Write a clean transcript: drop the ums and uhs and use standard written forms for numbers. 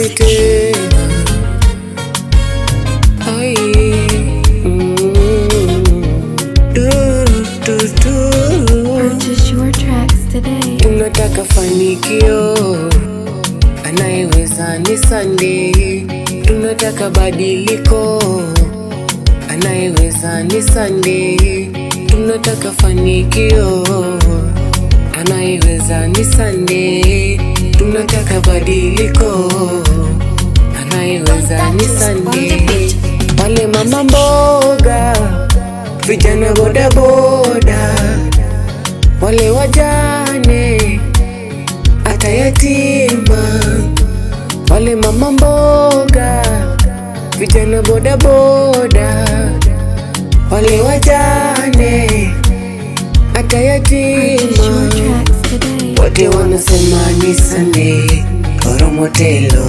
tena. Ai, Purchase your tracks today. tunataka fanikio, anayeweza ni Sunday. Tunataka badiliko, anayeweza ni Sunday. Tunataka fanikio, anayeweza ni Sunday. Tunataka badiliko, anayeweza ni Sunday. Wale mama mboga, vijana boda boda, wale wajane hata yatima. Wale mama mboga, vijana boda boda, wale wajane hata yatima. Wote wanasema ni Sunday, Koromotelo.